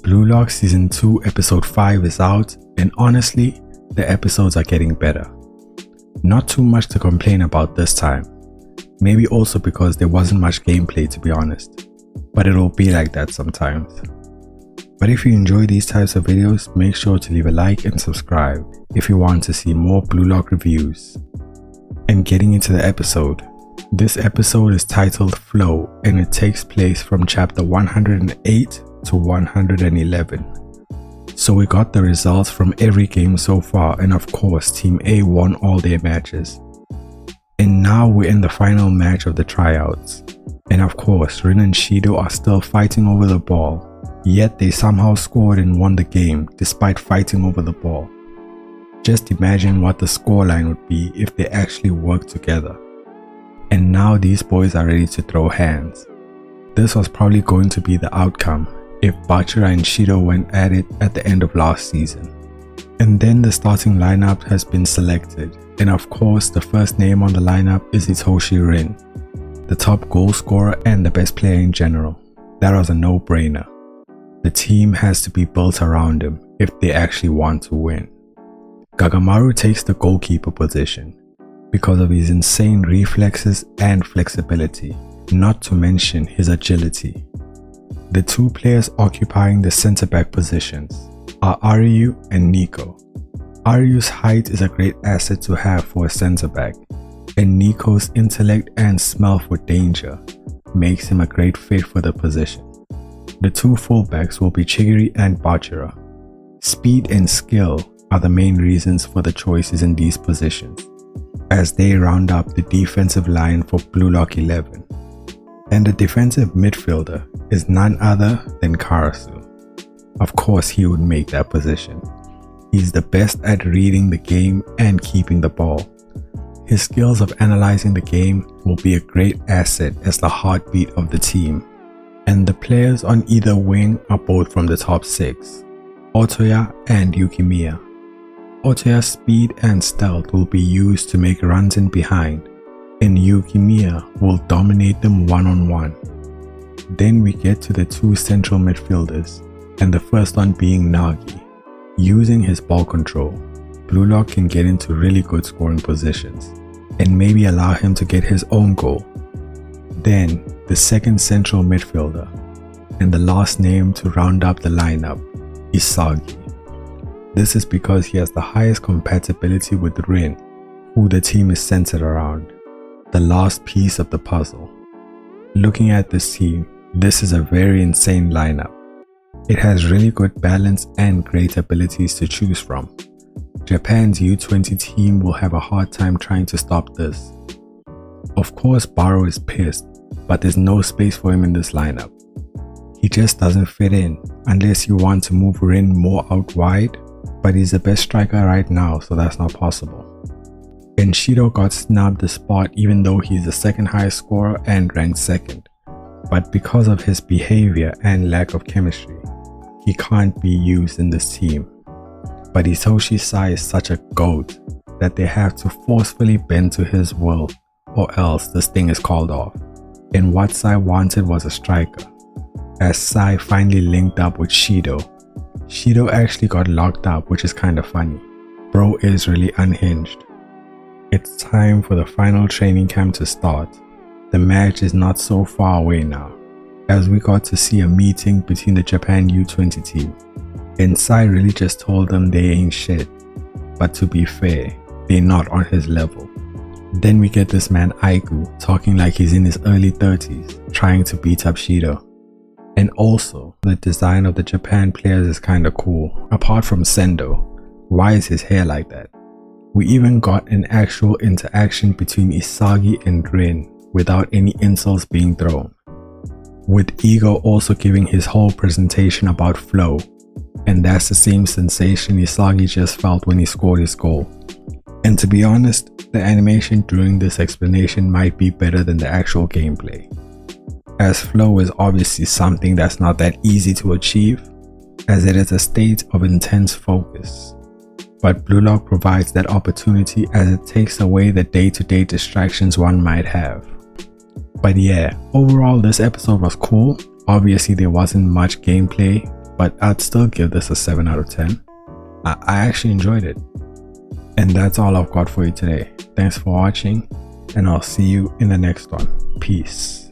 Blue Lock Season 2 Episode 5 is out, and honestly, the episodes are getting better. Not too much to complain about this time. Maybe also because there wasn't much gameplay, to be honest. But it'll be like that sometimes. But if you enjoy these types of videos, make sure to leave a like and subscribe if you want to see more Blue Lock reviews. And getting into the episode. This episode is titled Flow, and it takes place from chapter 108 to 111. So we got the results from every game so far, and of course Team A won all their matches. And now we're in the final match of the tryouts. And of course Rin and Shido are still fighting over the ball, yet they somehow scored and won the game despite fighting over the ball. Just imagine what the scoreline would be if they actually worked together. And now these boys are ready to throw hands. This was probably going to be the outcome if Bachira and Shido went at it at the end of last season. And then the starting lineup has been selected, and of course the first name on the lineup is Itoshi Rin, the top goal scorer and the best player in general. That was a no-brainer. The team has to be built around him if they actually want to win. Gagamaru takes the goalkeeper position because of his insane reflexes and flexibility, not to mention his agility. The two players occupying the centre-back positions are Aryu and Nico. Aryu's height is a great asset to have for a centre-back, and Nico's intellect and smell for danger makes him a great fit for the position. The two fullbacks will be Chigiri and Bachira. Speed and skill are the main reasons for the choices in these positions, as they round up the defensive line for Blue Lock 11. And the defensive midfielder is none other than Karasu. Of course he would make that position. He's the best at reading the game and keeping the ball. His skills of analyzing the game will be a great asset as the heartbeat of the team. And the players on either wing are both from the top 6, Otoya and Yukimiya. Otoya's speed and stealth will be used to make runs in behind, and Yukimiya will dominate them one-on-one. Then we get to the two central midfielders, and the first one being Nagi. Using his ball control, Blue Lock can get into really good scoring positions, and maybe allow him to get his own goal. Then the second central midfielder, and the last name to round up the lineup, Isagi. This is because he has the highest compatibility with Rin, who the team is centered around, the last piece of the puzzle. Looking at this team, this is a very insane lineup. It has really good balance and great abilities to choose from. Japan's U20 team will have a hard time trying to stop this. Of course Baro is pissed, but there's no space for him in this lineup. He just doesn't fit in unless you want to move Rin more out wide, but he's the best striker right now, so that's not possible. And Shido got snubbed the spot even though he's the second highest scorer and ranked second. But because of his behavior and lack of chemistry, he can't be used in this team. But Itoshi Sai is such a goat that they have to forcefully bend to his will, or else this thing is called off. And what Sai wanted was a striker. As Sai finally linked up with Shido, Shido actually got locked up, which is kinda funny. Bro is really unhinged. It's time for the final training camp to start. The match is not so far away now, as we got to see a meeting between the Japan U20 team. And Sai really just told them they ain't shit, but to be fair, they're not on his level. Then we get this man Aiku talking like he's in his early 30s, trying to beat up Shido. And also, the design of the Japan players is kinda cool. Apart from Sendo, why is his hair like that? We even got an actual interaction between Isagi and Rin without any insults being thrown. With Ego also giving his whole presentation about flow, and that's the same sensation Isagi just felt when he scored his goal. And to be honest, the animation during this explanation might be better than the actual gameplay, as flow is obviously something that's not that easy to achieve, as it is a state of intense focus. But Blue Lock provides that opportunity as it takes away the day-to-day distractions one might have. But yeah, overall this episode was cool. Obviously there wasn't much gameplay, but I'd still give this a 7 out of 10. I actually enjoyed it. And that's all I've got for you today. Thanks for watching, and I'll see you in the next one. Peace.